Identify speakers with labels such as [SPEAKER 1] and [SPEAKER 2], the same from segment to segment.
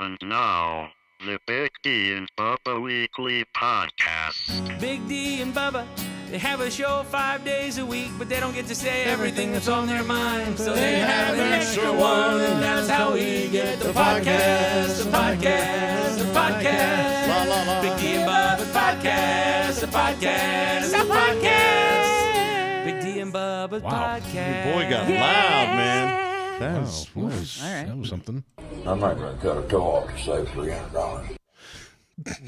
[SPEAKER 1] And now, the Big D and Bubba Weekly Podcast.
[SPEAKER 2] Big D and Bubba, they have a show 5 days a week, but they don't get to say everything that's on their mind. So they have an extra one, and that's how we get the podcast, the podcast, the podcast.
[SPEAKER 3] La, la, la.
[SPEAKER 2] Big D and Bubba's podcast, the podcast, the podcast. Big D and Bubba's podcast.
[SPEAKER 3] Your boy got loud, man.
[SPEAKER 4] That
[SPEAKER 5] That
[SPEAKER 4] was something.
[SPEAKER 5] I'm not going to cut a toe off to save $300.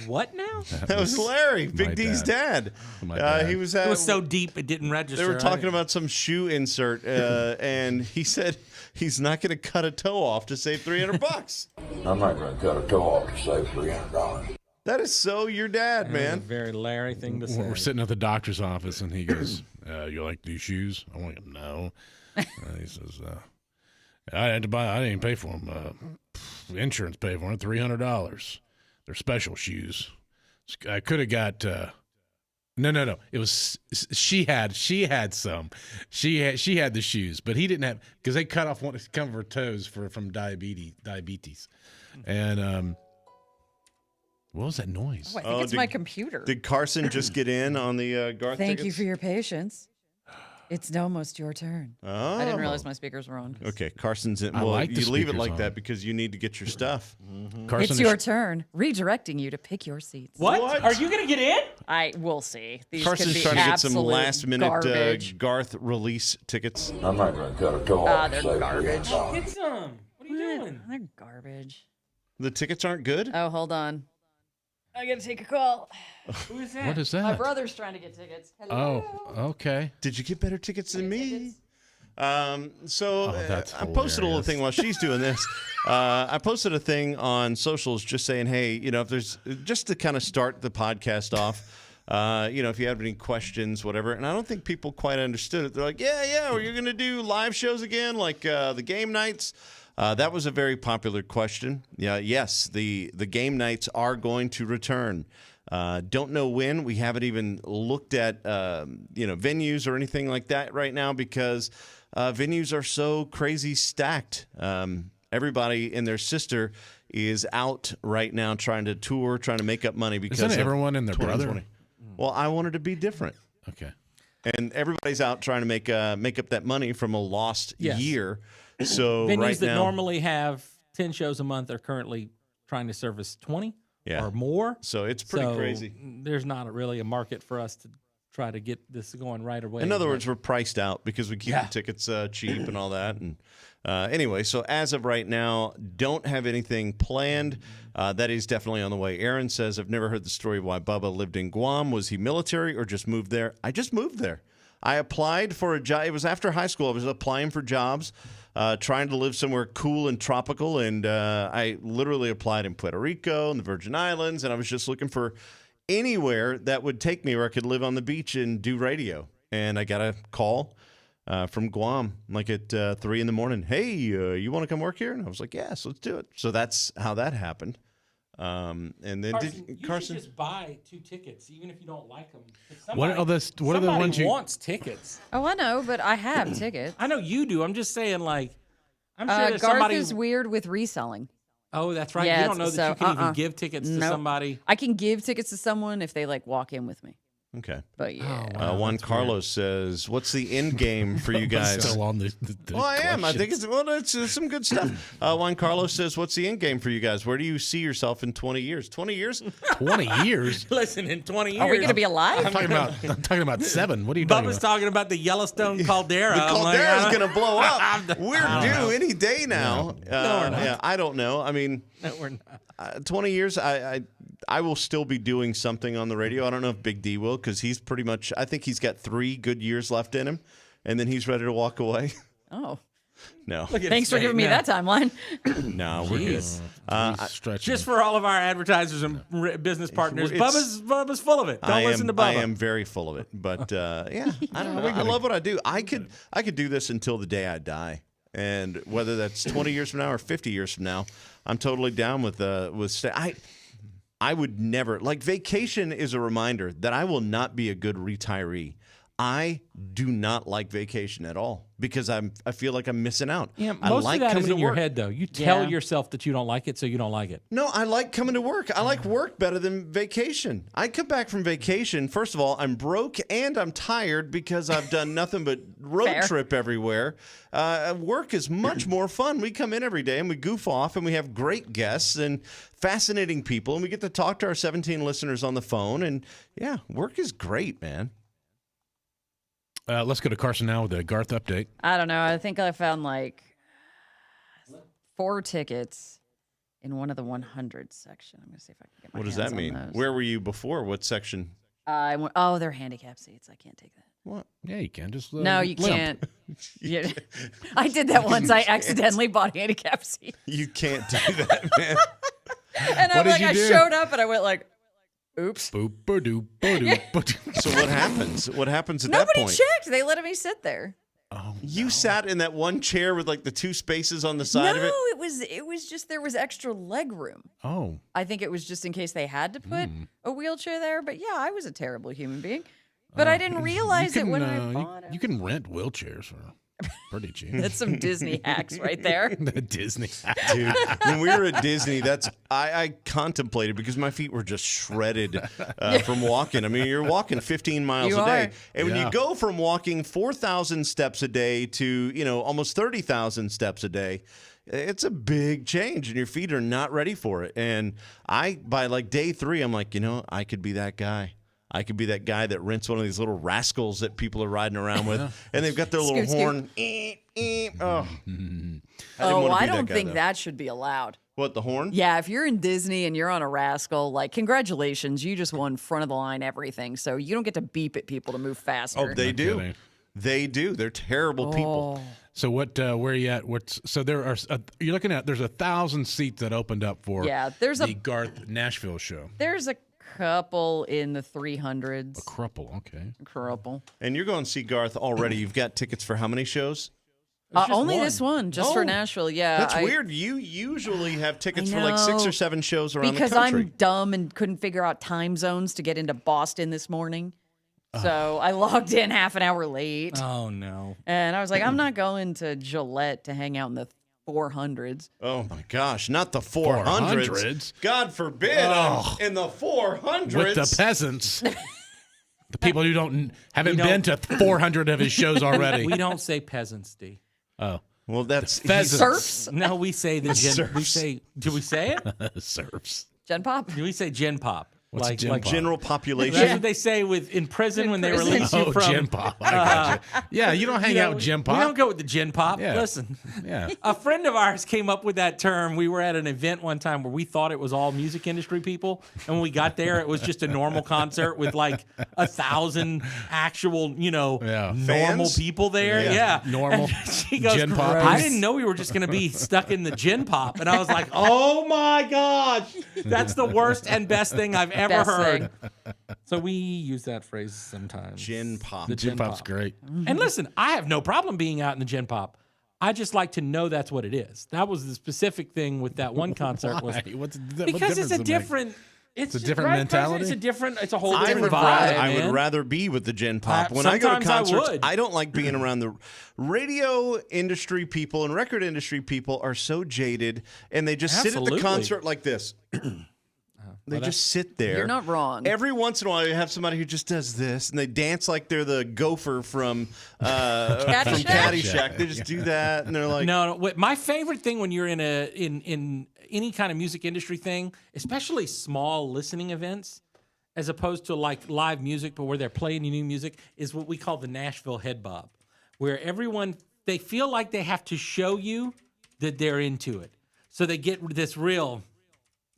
[SPEAKER 2] What now?
[SPEAKER 3] That was Larry, Big
[SPEAKER 4] My
[SPEAKER 3] D's dad.
[SPEAKER 4] My dad.
[SPEAKER 3] He was.
[SPEAKER 2] It was so deep it didn't register.
[SPEAKER 3] They were talking about some shoe insert, and he said he's not going to cut a toe off to save $300.
[SPEAKER 5] I'm not going to cut a toe off to save $300.
[SPEAKER 3] That is so your dad, man.
[SPEAKER 2] Very Larry thing to say.
[SPEAKER 4] We're sitting at the doctor's office, and he goes, "You like these shoes?" I want him no. He says, "I had to buy. I didn't pay for them. Insurance paid for them. $300. They're special shoes. I could have got." No. It was she had some. She had the shoes, but he didn't have because they cut off one of her toes from diabetes, and what was that noise?
[SPEAKER 6] Oh, I think it's my computer.
[SPEAKER 3] Did Carson just get in on the Garth
[SPEAKER 6] Thank
[SPEAKER 3] tickets?
[SPEAKER 6] you for your patience. It's almost your turn.
[SPEAKER 3] Oh.
[SPEAKER 6] I didn't realize my speakers were on.
[SPEAKER 3] Okay, Carson's in.
[SPEAKER 4] I
[SPEAKER 3] Well,
[SPEAKER 4] like the
[SPEAKER 3] you leave it
[SPEAKER 4] speakers
[SPEAKER 3] like
[SPEAKER 4] on.
[SPEAKER 3] that because you need to get your stuff.
[SPEAKER 4] Carson
[SPEAKER 6] It's your turn. Redirecting you to pick your seats.
[SPEAKER 2] What? Are you going to get in?
[SPEAKER 6] I will see. These
[SPEAKER 3] Carson's
[SPEAKER 6] could be
[SPEAKER 3] trying to get some
[SPEAKER 6] absolute
[SPEAKER 3] last-minute
[SPEAKER 6] garbage.
[SPEAKER 3] Garth release tickets.
[SPEAKER 5] I'm not going to cut a toe off to
[SPEAKER 6] they're
[SPEAKER 5] save
[SPEAKER 6] garbage.
[SPEAKER 5] $300.
[SPEAKER 2] Get some. What are you doing?
[SPEAKER 6] They're garbage.
[SPEAKER 3] The tickets aren't good.
[SPEAKER 6] Oh, hold on. I gotta take a call.
[SPEAKER 2] Who is that?
[SPEAKER 4] What is
[SPEAKER 6] My
[SPEAKER 4] that?
[SPEAKER 6] brother's trying to get tickets. Hello.
[SPEAKER 4] Oh, okay.
[SPEAKER 3] Did you get better tickets than me?
[SPEAKER 6] Tickets?
[SPEAKER 4] That's
[SPEAKER 3] I posted a little
[SPEAKER 4] hilarious.
[SPEAKER 3] thing while she's doing this. I posted a thing on socials just saying, hey, if there's just to kind of start the podcast off, if you have any questions, whatever. And I don't think people quite understood it. They're like, yeah, well, you're going to do live shows again, like the game nights. That was a very popular question. Yeah, yes, the game nights are going to return. Don't know when. We haven't even looked at venues or anything like that right now because venues are so crazy stacked. Everybody and their sister is out right now trying to tour, trying to make up money because
[SPEAKER 4] Isn't
[SPEAKER 3] of
[SPEAKER 4] everyone and their brother?
[SPEAKER 3] 2020. Well, I wanted to be different.
[SPEAKER 4] Okay.
[SPEAKER 3] And everybody's out trying to make up that money from a lost
[SPEAKER 2] Yes.
[SPEAKER 3] year. So
[SPEAKER 2] Venues
[SPEAKER 3] right
[SPEAKER 2] that
[SPEAKER 3] now,
[SPEAKER 2] normally have 10 shows a month are currently trying to service 20
[SPEAKER 3] Yeah.
[SPEAKER 2] or more.
[SPEAKER 3] so it's pretty
[SPEAKER 2] So
[SPEAKER 3] crazy.
[SPEAKER 2] There's not really a market for us to try to get this going right away.
[SPEAKER 3] In other
[SPEAKER 2] But
[SPEAKER 3] words, we're priced out because we keep
[SPEAKER 2] Yeah.
[SPEAKER 3] the tickets cheap and all that. And anyway, so as of right now, don't have anything planned. That is definitely on the way. Aaron says, I've never heard the story of why Bubba lived in Guam. Was he military or just moved there? I just moved there. I applied for a job. It was after high school. I was applying for jobs, trying to live somewhere cool and tropical. And I literally applied in Puerto Rico and the Virgin Islands. And I was just looking for anywhere that would take me where I could live on the beach and do radio. And I got a call from Guam, like at 3 in the morning. Hey, you want to come work here? And I was like, yes, let's do it. So that's how that happened. And then Carson,
[SPEAKER 2] should just buy 2 tickets, even if you don't like them.
[SPEAKER 4] What are the ones you?
[SPEAKER 2] wants tickets.
[SPEAKER 6] Oh, I know, but I have tickets.
[SPEAKER 2] I know you do. I'm just saying, like, I'm sure there's
[SPEAKER 6] Garth
[SPEAKER 2] somebody.
[SPEAKER 6] is weird with reselling.
[SPEAKER 2] Oh, that's right.
[SPEAKER 6] Yeah,
[SPEAKER 2] you don't know that
[SPEAKER 6] so,
[SPEAKER 2] you can even
[SPEAKER 6] uh-uh.
[SPEAKER 2] give tickets to
[SPEAKER 6] Nope.
[SPEAKER 2] somebody.
[SPEAKER 6] I can give tickets to someone if they walk in with me.
[SPEAKER 3] okay.
[SPEAKER 6] But yeah.
[SPEAKER 2] wow.
[SPEAKER 3] Juan
[SPEAKER 2] that's
[SPEAKER 3] Carlos says, what's the end game for you guys?
[SPEAKER 4] Still on the
[SPEAKER 3] Well, I am. I think
[SPEAKER 4] questions.
[SPEAKER 3] it's some good stuff. Juan Carlos says, what's the end game for you guys? Where do you see yourself in 20 years? 20 years?
[SPEAKER 4] 20 years.
[SPEAKER 2] Listen, in 20 years.
[SPEAKER 6] Are we going to be alive?
[SPEAKER 4] I'm talking about 7. What are you talking
[SPEAKER 2] Bubba's
[SPEAKER 4] about?
[SPEAKER 2] talking about the Yellowstone caldera.
[SPEAKER 3] The
[SPEAKER 2] I'm like,
[SPEAKER 3] Caldera's
[SPEAKER 2] I don't-
[SPEAKER 3] going to blow up. We're
[SPEAKER 2] I don't
[SPEAKER 3] due
[SPEAKER 2] know.
[SPEAKER 3] any day now.
[SPEAKER 2] we're not.
[SPEAKER 3] Yeah, I don't know. I mean,
[SPEAKER 2] No, we're not.
[SPEAKER 3] 20 years, I will still be doing something on the radio. I don't know if Big D will because he's pretty much, I think he's got 3 good years left in him, and then he's ready to walk away.
[SPEAKER 6] Oh,
[SPEAKER 3] No.
[SPEAKER 2] Look at
[SPEAKER 6] thanks for
[SPEAKER 2] him
[SPEAKER 6] giving me
[SPEAKER 2] saying
[SPEAKER 6] that timeline.
[SPEAKER 3] No, we're good.
[SPEAKER 2] Jeez.
[SPEAKER 4] Stretching.
[SPEAKER 2] Just for all of our advertisers and business partners,
[SPEAKER 3] It's-
[SPEAKER 2] Bubba's full of it. Don't listen to Bubba.
[SPEAKER 3] I am very full of it. But yeah, I don't know. I love what I do. I could do this until the day I die. And whether that's 20 years from now or 50 years from now, I'm totally down with I would never, like, vacation is a reminder that I will not be a good retiree. I do not like vacation at all because I feel like I'm missing out.
[SPEAKER 2] Yeah,
[SPEAKER 3] I
[SPEAKER 2] most
[SPEAKER 3] like
[SPEAKER 2] of that
[SPEAKER 3] coming
[SPEAKER 2] is
[SPEAKER 3] to
[SPEAKER 2] in your
[SPEAKER 3] work.
[SPEAKER 2] head, though. You tell
[SPEAKER 6] Yeah.
[SPEAKER 2] yourself that you don't like it, so you don't like it.
[SPEAKER 3] No, I like coming to work. I like work better than vacation. I come back from vacation. First of all, I'm broke and I'm tired because I've done nothing but road
[SPEAKER 6] Fair.
[SPEAKER 3] trip everywhere. Work is much more fun. We come in every day and we goof off and we have great guests and fascinating people and we get to talk to our 17 listeners on the phone. And yeah, work is great, man.
[SPEAKER 4] Let's go to Carson now with a Garth update.
[SPEAKER 6] I don't know. I think I found like 4 tickets in one of the 100 section. I'm going to see if I can get my
[SPEAKER 3] What does
[SPEAKER 6] hands
[SPEAKER 3] that
[SPEAKER 6] on
[SPEAKER 3] mean?
[SPEAKER 6] those.
[SPEAKER 3] Where were you before? What section?
[SPEAKER 6] Oh, they're handicap seats. I can't take that.
[SPEAKER 3] What?
[SPEAKER 4] Yeah, you can just
[SPEAKER 6] No, you
[SPEAKER 4] limp.
[SPEAKER 6] can't. Yeah. I did that once. I accidentally bought handicap seats.
[SPEAKER 3] You can't do that, man.
[SPEAKER 6] And
[SPEAKER 4] What
[SPEAKER 6] I'm
[SPEAKER 4] did
[SPEAKER 6] like,
[SPEAKER 4] you
[SPEAKER 6] I
[SPEAKER 4] do?
[SPEAKER 6] showed up and I went like, oops.
[SPEAKER 4] Boop, ba-doop, ba-doop, ba-doop.
[SPEAKER 3] So what happens? What happens at
[SPEAKER 6] Nobody
[SPEAKER 3] that point?
[SPEAKER 6] checked. They let me sit there.
[SPEAKER 4] Oh,
[SPEAKER 3] You sat in that one chair with like the 2 spaces on the side of
[SPEAKER 6] No,
[SPEAKER 3] it.
[SPEAKER 6] it was just there was extra leg room.
[SPEAKER 4] oh.
[SPEAKER 6] I think it was just in case they had to put
[SPEAKER 3] Hmm.
[SPEAKER 6] a wheelchair there. But yeah, I was a terrible human being. But I didn't realize it when I bought it.
[SPEAKER 4] You can rent wheelchairs for pretty cheap.
[SPEAKER 6] That's some Disney hacks right there.
[SPEAKER 4] The Disney.
[SPEAKER 3] Dude, when we were at Disney, I contemplated because my feet were just shredded from walking. I mean, you're walking 15 miles
[SPEAKER 6] You
[SPEAKER 3] a day.
[SPEAKER 6] are.
[SPEAKER 3] And when
[SPEAKER 4] Yeah.
[SPEAKER 3] you go from walking 4,000 steps a day to, almost 30,000 steps a day, it's a big change and your feet are not ready for it. And by like day 3, I'm like, I could be that guy. I could be that guy that rents one of these little rascals that people are riding around with, and they've got their little
[SPEAKER 6] Scoot, scoot.
[SPEAKER 3] horn. Oh,
[SPEAKER 6] I don't think that should be allowed.
[SPEAKER 3] What, the horn?
[SPEAKER 6] Yeah, if you're in Disney and you're on a rascal, like, congratulations, you just won front of the line everything. So you don't get to beep at people to move faster.
[SPEAKER 3] Oh, they do.
[SPEAKER 4] kidding.
[SPEAKER 3] They do. They're terrible people.
[SPEAKER 6] Oh.
[SPEAKER 4] So what? Where are you at? So there are. You're looking at. There's 1,000 seats that opened up for.
[SPEAKER 6] Yeah, there's
[SPEAKER 4] the
[SPEAKER 6] a-
[SPEAKER 4] Garth Nashville show.
[SPEAKER 6] There's a couple in the 300s.
[SPEAKER 4] Crupple. Okay.
[SPEAKER 6] Couple.
[SPEAKER 3] And you're going to see Garth already. You've got tickets for how many shows?
[SPEAKER 6] Only this one, just for
[SPEAKER 3] Oh,
[SPEAKER 6] Nashville. Yeah,
[SPEAKER 3] That's weird. You usually have tickets
[SPEAKER 6] I
[SPEAKER 3] for like 6
[SPEAKER 6] know.
[SPEAKER 3] or 7 shows around
[SPEAKER 6] Because
[SPEAKER 3] the country.
[SPEAKER 6] I'm dumb and couldn't figure out time zones to get into Boston this morning. So I logged in half an hour late.
[SPEAKER 2] Oh, no.
[SPEAKER 6] And I was like, I'm not going to Gillette to hang out in the 400s.
[SPEAKER 3] Oh my gosh, not the 400s.
[SPEAKER 4] 400s?
[SPEAKER 3] God forbid. In the 400s.
[SPEAKER 4] With the peasants. The people who haven't been to 400 of his shows already.
[SPEAKER 2] We don't say peasants, D.
[SPEAKER 4] Oh,
[SPEAKER 3] Well, that's
[SPEAKER 4] pheasants.
[SPEAKER 6] Surfs?
[SPEAKER 2] No, we say the gen. We
[SPEAKER 3] Surfs.
[SPEAKER 2] say. Do we say it?
[SPEAKER 4] Serfs.
[SPEAKER 6] Gen Pop?
[SPEAKER 2] Do we say gen pop?
[SPEAKER 4] What's a gen pop?
[SPEAKER 3] general population.
[SPEAKER 2] That's what they say in prison when they
[SPEAKER 6] prison.
[SPEAKER 2] release you
[SPEAKER 4] Oh,
[SPEAKER 2] from.
[SPEAKER 4] Gen Pop. I gotcha. Yeah, you don't hang out with Gen Pop.
[SPEAKER 2] We don't go with the gen pop.
[SPEAKER 4] Yeah.
[SPEAKER 2] Listen,
[SPEAKER 4] Yeah.
[SPEAKER 2] a friend of ours came up with that term. We were at an event one time where we thought it was all music industry people, and when we got there, it was just a normal concert with like 1,000 actual, normal
[SPEAKER 3] Fans?
[SPEAKER 2] people there.
[SPEAKER 3] Yeah.
[SPEAKER 2] Yeah,
[SPEAKER 4] Normal
[SPEAKER 2] And she goes,
[SPEAKER 4] gen pop.
[SPEAKER 2] I didn't know we were just going to be stuck in the gen pop, and I was like, oh my gosh, that's the worst and best thing I've ever
[SPEAKER 6] Best
[SPEAKER 2] heard.
[SPEAKER 6] thing.
[SPEAKER 2] So we use that phrase sometimes.
[SPEAKER 3] Gen pop.
[SPEAKER 2] The
[SPEAKER 4] Gen Pop's
[SPEAKER 2] pop.
[SPEAKER 4] great.
[SPEAKER 2] And listen, I have no problem being out in the gen pop. I just like to know that's what it is. That was the specific thing with that one concert. Was
[SPEAKER 4] Why? What
[SPEAKER 2] because it's
[SPEAKER 4] difference
[SPEAKER 2] a
[SPEAKER 4] does it make?
[SPEAKER 2] different. It's
[SPEAKER 4] a
[SPEAKER 2] just-
[SPEAKER 4] different
[SPEAKER 2] right,
[SPEAKER 4] mentality?
[SPEAKER 2] It's a whole
[SPEAKER 3] I
[SPEAKER 2] different
[SPEAKER 3] would,
[SPEAKER 2] vibe.
[SPEAKER 3] I
[SPEAKER 2] man.
[SPEAKER 3] would rather be with the gen pop.
[SPEAKER 2] I-
[SPEAKER 3] When I go to
[SPEAKER 2] sometimes I
[SPEAKER 3] concerts,
[SPEAKER 2] would.
[SPEAKER 3] I don't like being around the radio industry people and record industry people are so jaded and they just sit at
[SPEAKER 2] Absolutely.
[SPEAKER 3] the concert like this. They just sit there.
[SPEAKER 6] You're not wrong.
[SPEAKER 3] Every once in a while, you have somebody who just does this, and they dance like they're the gopher from Caddyshack. They just do that, and they're like,
[SPEAKER 2] No. My favorite thing when you're in any kind of music industry thing, especially small listening events, as opposed to like live music, but where they're playing new music, is what we call the Nashville head bob, where they feel like they have to show you that they're into it, so they get this real.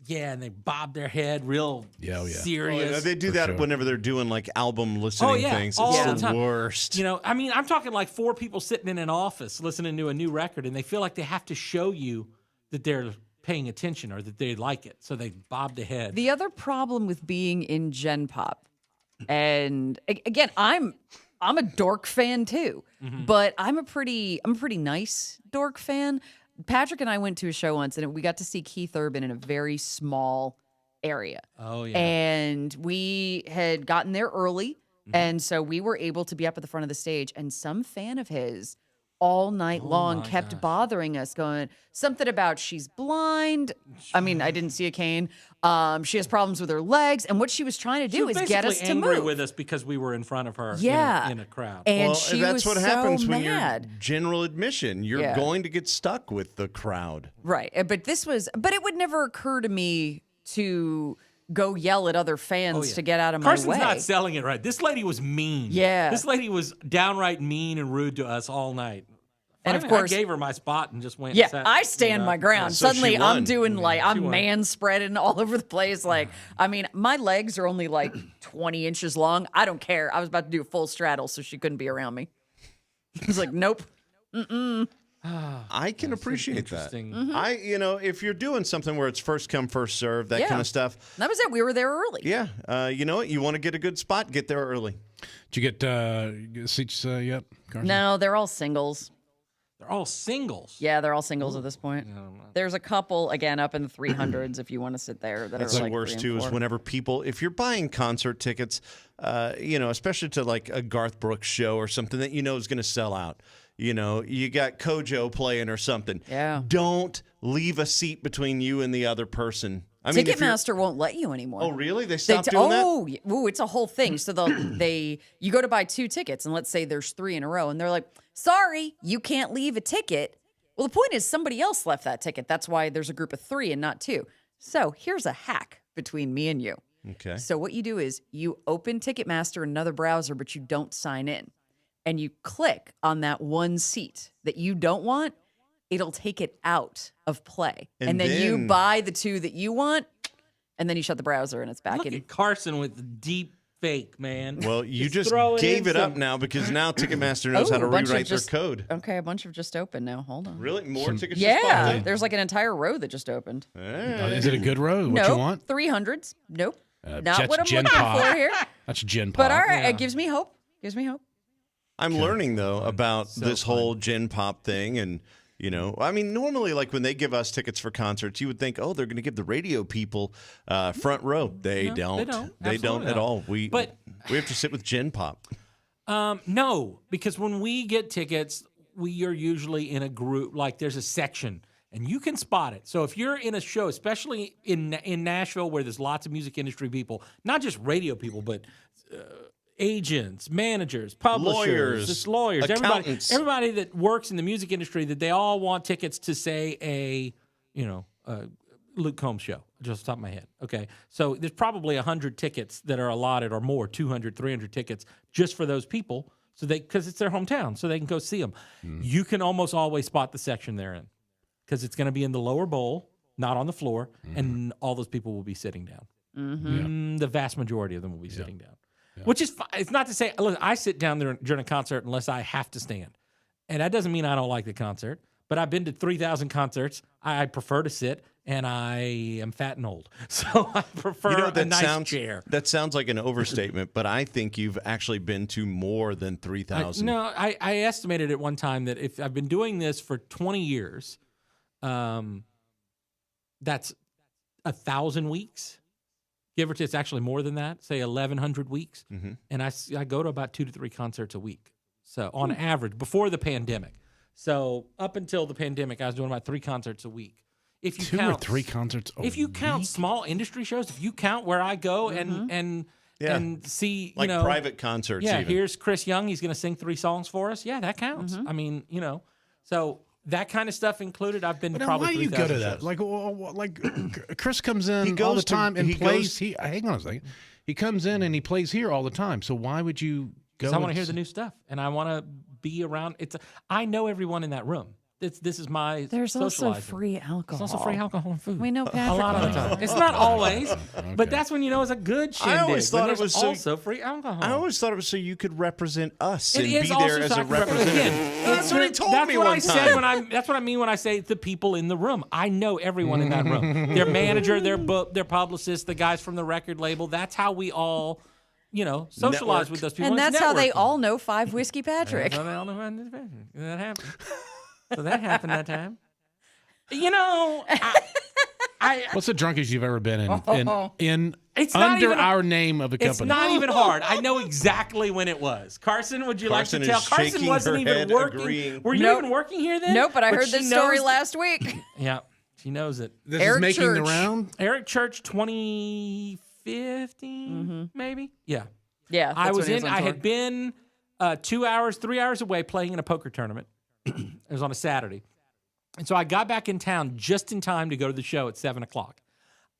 [SPEAKER 2] Yeah, and they bob their head real
[SPEAKER 4] Yeah.
[SPEAKER 2] serious.
[SPEAKER 3] they do
[SPEAKER 4] For
[SPEAKER 3] that
[SPEAKER 4] sure.
[SPEAKER 3] whenever they're doing like album listening things.
[SPEAKER 2] all
[SPEAKER 3] It's
[SPEAKER 2] the
[SPEAKER 3] the
[SPEAKER 2] time.
[SPEAKER 3] worst.
[SPEAKER 2] I mean, I'm talking like 4 people sitting in an office listening to a new record, and they feel like they have to show you that they're paying attention or that they like it, so they bob the head.
[SPEAKER 6] The other problem with being in Gen Pop, and again, I'm a dork fan too, but I'm a pretty nice dork fan. Patrick and I went to a show once, and we got to see Keith Urban in a very small area.
[SPEAKER 2] Oh yeah.
[SPEAKER 6] And we had gotten there early And so we were able to be up at the front of the stage, and some fan of his all night long
[SPEAKER 2] my
[SPEAKER 6] kept
[SPEAKER 2] gosh.
[SPEAKER 6] bothering us, going something about she's blind. I mean, I didn't see a cane. She has problems with her legs, and what she was trying to do is get us to
[SPEAKER 2] angry
[SPEAKER 6] move.
[SPEAKER 2] with us because we were in front of her
[SPEAKER 6] Yeah.
[SPEAKER 2] in a crowd.
[SPEAKER 6] And
[SPEAKER 3] Well,
[SPEAKER 6] she
[SPEAKER 3] that's
[SPEAKER 6] was
[SPEAKER 3] what happens
[SPEAKER 6] so
[SPEAKER 3] when
[SPEAKER 6] mad.
[SPEAKER 3] you're general admission. You're
[SPEAKER 6] Yeah.
[SPEAKER 3] going to get stuck with the crowd.
[SPEAKER 6] Right. But it would never occur to me to go yell at other fans to get out of my
[SPEAKER 2] Carson's
[SPEAKER 6] way.
[SPEAKER 2] not selling it right. This lady was mean.
[SPEAKER 6] Yeah.
[SPEAKER 2] This lady was downright mean and rude to us all night.
[SPEAKER 6] And of
[SPEAKER 2] Finally,
[SPEAKER 6] course-
[SPEAKER 2] I gave her my spot and just went.
[SPEAKER 6] Yeah,
[SPEAKER 2] and sat,
[SPEAKER 6] I stand my ground.
[SPEAKER 3] So she
[SPEAKER 6] Suddenly,
[SPEAKER 3] won.
[SPEAKER 6] I'm doing I'm
[SPEAKER 2] won.
[SPEAKER 6] man spreading all over the place. Like, I mean, my legs are only like 20 inches long. I don't care. I was about to do a full straddle, so she couldn't be around me. I was like, nope.
[SPEAKER 3] I can appreciate that.
[SPEAKER 2] interesting.
[SPEAKER 3] If you're doing something where it's first come, first serve, that
[SPEAKER 6] Yeah.
[SPEAKER 3] kind of stuff.
[SPEAKER 6] That was it. We were there early.
[SPEAKER 3] Yeah. You know what? You want to get a good spot, get there early.
[SPEAKER 4] Did you get seats yet, Carson?
[SPEAKER 6] No, they're all singles.
[SPEAKER 2] They're all singles.
[SPEAKER 6] Yeah, they're all singles at this point. There's a couple, again, up in the 300s if you want to sit there. That
[SPEAKER 3] That's
[SPEAKER 6] are
[SPEAKER 3] the
[SPEAKER 6] like
[SPEAKER 3] worst
[SPEAKER 6] 3
[SPEAKER 3] too.
[SPEAKER 6] and
[SPEAKER 3] Is
[SPEAKER 6] 4.
[SPEAKER 3] whenever people, if you're buying concert tickets, especially to like a Garth Brooks show or something that you know is going to sell out. You got Kojo playing or something.
[SPEAKER 6] Yeah.
[SPEAKER 3] Don't leave a seat between you and the other person. I mean, if you're-
[SPEAKER 6] Ticketmaster won't let you anymore.
[SPEAKER 3] Oh, really? They stopped doing that?
[SPEAKER 6] Ooh, it's a whole thing. So you go to buy 2 tickets, and let's say there's 3 in a row, and they're like, sorry, you can't leave a ticket. Well, the point is somebody else left that ticket. That's why there's a group of 3 and not 2. So here's a hack between me and you.
[SPEAKER 3] Okay.
[SPEAKER 6] So what you do is you open Ticketmaster in another browser, but you don't sign in. And you click on that one seat that you don't want, it'll take it out of play. And then you
[SPEAKER 3] then-
[SPEAKER 6] buy the 2 that you want, and then you shut the browser and it's back
[SPEAKER 2] Look
[SPEAKER 6] in.
[SPEAKER 2] at Carson with the deep fake, man.
[SPEAKER 3] Well, you just
[SPEAKER 2] throw
[SPEAKER 3] gave
[SPEAKER 2] in
[SPEAKER 3] it up
[SPEAKER 2] some-
[SPEAKER 3] now because now Ticketmaster knows how to
[SPEAKER 6] a bunch of
[SPEAKER 3] rewrite their
[SPEAKER 6] just-
[SPEAKER 3] code.
[SPEAKER 6] Okay, a bunch have just opened now. Hold on.
[SPEAKER 3] Really? More tickets just popped
[SPEAKER 6] Yeah,
[SPEAKER 3] in?
[SPEAKER 6] there's like an entire row that just opened.
[SPEAKER 4] Is it a good row? What you
[SPEAKER 6] Nope,
[SPEAKER 4] want?
[SPEAKER 6] 300s. Nope. Not
[SPEAKER 4] that's
[SPEAKER 6] what I'm
[SPEAKER 4] Gen
[SPEAKER 6] looking
[SPEAKER 4] Pop.
[SPEAKER 6] for here.
[SPEAKER 4] That's Gen Pop.
[SPEAKER 6] But all right,
[SPEAKER 2] Yeah.
[SPEAKER 6] it gives me hope. Gives me hope.
[SPEAKER 3] I'm learning though about this whole Gen Pop thing, and I mean, normally like when they give us tickets for concerts, you would think, oh, they're going to give the radio people front row. They
[SPEAKER 2] No,
[SPEAKER 3] don't.
[SPEAKER 2] they don't.
[SPEAKER 3] They don't
[SPEAKER 2] Absolutely
[SPEAKER 3] at
[SPEAKER 2] not.
[SPEAKER 3] all. We have to sit with Gen Pop.
[SPEAKER 2] No, because when we get tickets, we are usually in a group, like there's a section, and you can spot it. So if you're in a show, especially in Nashville, where there's lots of music industry people, not just radio people, but agents, managers, publishers, lawyers,
[SPEAKER 3] accountants.
[SPEAKER 2] everybody that works in the music industry, that they all want tickets to say a Luke Combs show, just off the top of my head. Okay. So there's probably 100 tickets that are allotted or more, 200, 300 tickets just for those people. So because it's their hometown, so they can go see them. You can almost always spot the section they're in because it's going to be in the lower bowl, not on the floor, and all those people will be sitting down. The vast majority of them will be sitting down, which is fine. It's not to say, look, I sit down there during a concert unless I have to stand. And that doesn't mean I don't like the concert, but I've been to 3,000 concerts. I prefer to sit, and I am fat and old. So I prefer a nice chair.
[SPEAKER 3] That sounds like an overstatement, but I think you've actually been to more than 3,000.
[SPEAKER 2] I estimated at one time that if I've been doing this for 20 years, that's 1,000 weeks. Give or take, it's actually more than that, say 1,100 weeks. And I go to about 2 to 3 concerts a week. So on average, before the pandemic. So up until the pandemic, I was doing about 3 concerts a week. If you
[SPEAKER 4] 2
[SPEAKER 2] count,
[SPEAKER 4] or 3 concerts a
[SPEAKER 2] if you count
[SPEAKER 4] week?
[SPEAKER 2] small industry shows, if you count where I go and see,
[SPEAKER 3] like private concerts.
[SPEAKER 2] yeah,
[SPEAKER 3] even.
[SPEAKER 2] here's Chris Young. He's going to sing 3 songs for us. Yeah, that counts. I mean, so that kind of stuff included. I've been
[SPEAKER 4] But
[SPEAKER 2] to
[SPEAKER 4] now
[SPEAKER 2] probably
[SPEAKER 4] why do you
[SPEAKER 2] 3,000
[SPEAKER 4] go to that?
[SPEAKER 2] shows.
[SPEAKER 4] Like Chris comes in all
[SPEAKER 3] goes
[SPEAKER 4] the
[SPEAKER 3] to-
[SPEAKER 4] time and
[SPEAKER 3] he
[SPEAKER 4] plays.
[SPEAKER 3] goes-
[SPEAKER 4] Hang on a second. He comes in and he plays here all the time. So why would you go?
[SPEAKER 2] 'Cause I want to
[SPEAKER 4] and
[SPEAKER 2] hear the new stuff, and I want to be around. I know everyone in that room. This is my
[SPEAKER 6] There's also
[SPEAKER 2] socializing.
[SPEAKER 6] free alcohol.
[SPEAKER 2] There's also free alcohol and food.
[SPEAKER 6] We know
[SPEAKER 2] a
[SPEAKER 6] Patrick.
[SPEAKER 2] lot of the time. It's not always, but that's when you know it's a good shindig.
[SPEAKER 3] always thought
[SPEAKER 2] when
[SPEAKER 3] it
[SPEAKER 2] there's
[SPEAKER 3] was so-
[SPEAKER 2] also free alcohol.
[SPEAKER 3] I always thought it was so you could represent us and
[SPEAKER 2] It
[SPEAKER 3] be
[SPEAKER 2] is
[SPEAKER 3] there
[SPEAKER 2] also
[SPEAKER 3] as
[SPEAKER 2] so I
[SPEAKER 3] a
[SPEAKER 2] can represent-
[SPEAKER 3] representative.
[SPEAKER 2] again,
[SPEAKER 3] That's what he told
[SPEAKER 2] that's
[SPEAKER 3] me
[SPEAKER 2] what
[SPEAKER 3] one
[SPEAKER 2] I said
[SPEAKER 3] time.
[SPEAKER 2] That's what I mean when I say the people in the room. I know everyone in that room. Their manager, their publicist, the guys from the record label. That's how we all, socialize
[SPEAKER 3] Network.
[SPEAKER 2] with those people.
[SPEAKER 6] And
[SPEAKER 2] It's
[SPEAKER 6] that's how they
[SPEAKER 2] networking.
[SPEAKER 6] all know 5 Whiskey Patrick.
[SPEAKER 2] That's how they all know that happened. So that happened that time.
[SPEAKER 4] What's the drunkest you've ever been in
[SPEAKER 2] It's not
[SPEAKER 4] under
[SPEAKER 2] even-
[SPEAKER 4] our name of a company?
[SPEAKER 2] It's not even hard. I know exactly when it was. Carson, would you
[SPEAKER 3] Carson
[SPEAKER 2] like to tell?
[SPEAKER 3] is
[SPEAKER 2] Carson
[SPEAKER 3] shaking
[SPEAKER 2] wasn't
[SPEAKER 3] her
[SPEAKER 2] even
[SPEAKER 3] head,
[SPEAKER 2] working.
[SPEAKER 3] agreeing.
[SPEAKER 2] Were you
[SPEAKER 6] Nope.
[SPEAKER 2] even working here then?
[SPEAKER 6] Nope, but I heard
[SPEAKER 2] she
[SPEAKER 6] this story
[SPEAKER 2] knows-
[SPEAKER 6] last week.
[SPEAKER 2] Yeah, she knows it.
[SPEAKER 4] This
[SPEAKER 6] Eric
[SPEAKER 4] is making the
[SPEAKER 6] Church.
[SPEAKER 4] round?
[SPEAKER 2] Eric Church, 2015, maybe. Yeah,
[SPEAKER 6] Yeah,
[SPEAKER 2] I
[SPEAKER 6] that's
[SPEAKER 2] was
[SPEAKER 6] when he
[SPEAKER 2] in.
[SPEAKER 6] on
[SPEAKER 2] I
[SPEAKER 6] tour.
[SPEAKER 2] had been 3 hours away playing in a poker tournament. It was on a Saturday, and so I got back in town just in time to go to the show at 7:00.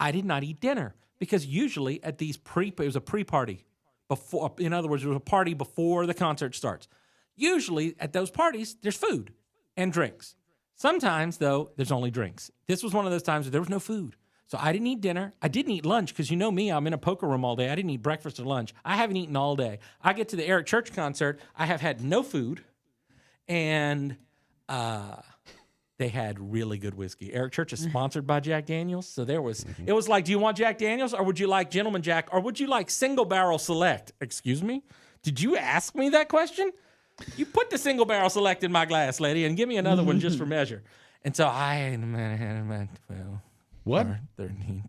[SPEAKER 2] I did not eat dinner because usually at these it was a pre-party before. In other words, it was a party before the concert starts. Usually at those parties, there's food and drinks. Sometimes, though, there's only drinks. This was one of those times where there was no food. So I didn't eat dinner. I didn't eat lunch because you know me, I'm in a poker room all day. I didn't eat breakfast or lunch. I haven't eaten all day. I get to the Eric Church concert. I have had no food, and they had really good whiskey. Eric Church is sponsored by Jack Daniels, so it was like, do you want Jack Daniels or would you like Gentleman Jack or would you like Single Barrel Select? Excuse me? Did you ask me that question? You put the Single Barrel Select in my glass, lady, and give me another one just for measure. And so I had about 12.
[SPEAKER 4] What?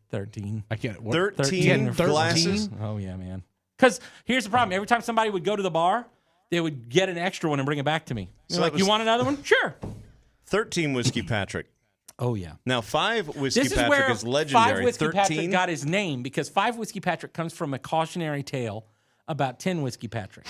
[SPEAKER 2] 13.
[SPEAKER 4] I can't. What?
[SPEAKER 3] 13 glasses.
[SPEAKER 2] Oh, yeah, man. Because here's the problem. Every time somebody would go to the bar, they would get an extra one and bring it back to me.
[SPEAKER 3] So
[SPEAKER 2] So like,
[SPEAKER 3] that was-
[SPEAKER 2] you want another one? Sure.
[SPEAKER 3] 13 Whiskey Patrick.
[SPEAKER 2] Oh, yeah.
[SPEAKER 3] Now, 5 Whiskey
[SPEAKER 2] This is
[SPEAKER 3] Patrick
[SPEAKER 2] where
[SPEAKER 3] is legendary.
[SPEAKER 2] 5 Whiskey Patrick
[SPEAKER 3] 13.
[SPEAKER 2] got his name because 5 Whiskey Patrick comes from a cautionary tale about 10 Whiskey Patrick.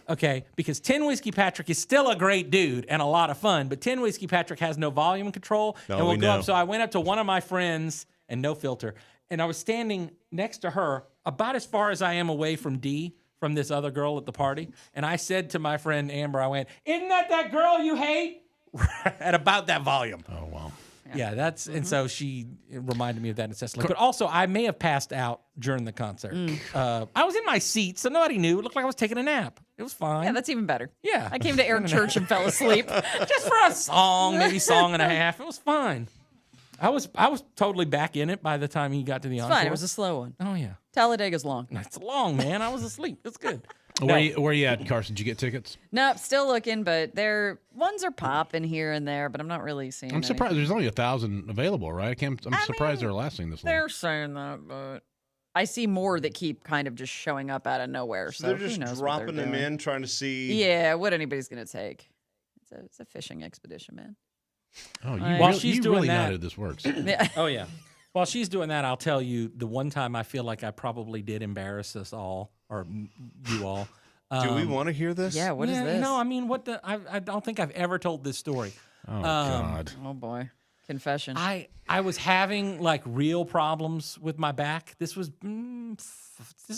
[SPEAKER 2] Okay, because 10 Whiskey Patrick is still a great dude and a lot of fun, but 10 Whiskey Patrick has no volume control
[SPEAKER 3] No,
[SPEAKER 2] and will
[SPEAKER 3] we
[SPEAKER 2] go
[SPEAKER 3] know.
[SPEAKER 2] up. So I went up to one of my friends and no filter, and I was standing next to her about as far as I am away from Dee, from this other girl at the party, and I said to my friend Amber, I went, "Isn't that girl you hate?" At about that volume.
[SPEAKER 4] Oh, wow.
[SPEAKER 2] Yeah, that's and so she reminded me of that incessantly. But also, I may have passed out during the concert. I was in my seat, so nobody knew. It looked like I was taking a nap. It was fine.
[SPEAKER 6] Yeah, that's even better.
[SPEAKER 2] Yeah.
[SPEAKER 6] I came to Eric Church and fell asleep.
[SPEAKER 2] just for a song, maybe song and a half. It was fine. I was totally back in it by the time he got to the encore.
[SPEAKER 6] Fine, it was a slow one.
[SPEAKER 2] Oh yeah,
[SPEAKER 6] Talladega's long.
[SPEAKER 2] it's long, man. I was asleep. It's good.
[SPEAKER 4] Where you at, Carson? Did you get tickets?
[SPEAKER 6] Nope, still looking, but ones are popping here and there, but I'm not really seeing
[SPEAKER 4] I'm surprised. There's only 1,000 available, right? I'm surprised they're lasting this long.
[SPEAKER 6] They're saying that, but I see more that keep kind of just showing up out of nowhere. So
[SPEAKER 3] They're
[SPEAKER 6] who
[SPEAKER 3] just
[SPEAKER 6] knows what
[SPEAKER 3] dropping
[SPEAKER 6] they're
[SPEAKER 3] them
[SPEAKER 6] doing.
[SPEAKER 3] in, trying to see.
[SPEAKER 6] Yeah, what anybody's gonna take. It's a fishing expedition, man.
[SPEAKER 4] Oh, you
[SPEAKER 2] While
[SPEAKER 4] really,
[SPEAKER 2] she's
[SPEAKER 4] you
[SPEAKER 2] doing
[SPEAKER 4] really know
[SPEAKER 2] that-
[SPEAKER 4] how this works.
[SPEAKER 6] Yeah.
[SPEAKER 2] Oh yeah. While she's doing that, I'll tell you the one time I feel like I probably did embarrass us all or you all.
[SPEAKER 3] Do we want to hear this?
[SPEAKER 6] Yeah, what is this?
[SPEAKER 2] No, I mean, I don't think I've ever told this story.
[SPEAKER 4] Oh, God.
[SPEAKER 6] Oh boy. Confession.
[SPEAKER 2] I was having like real problems with my back. This is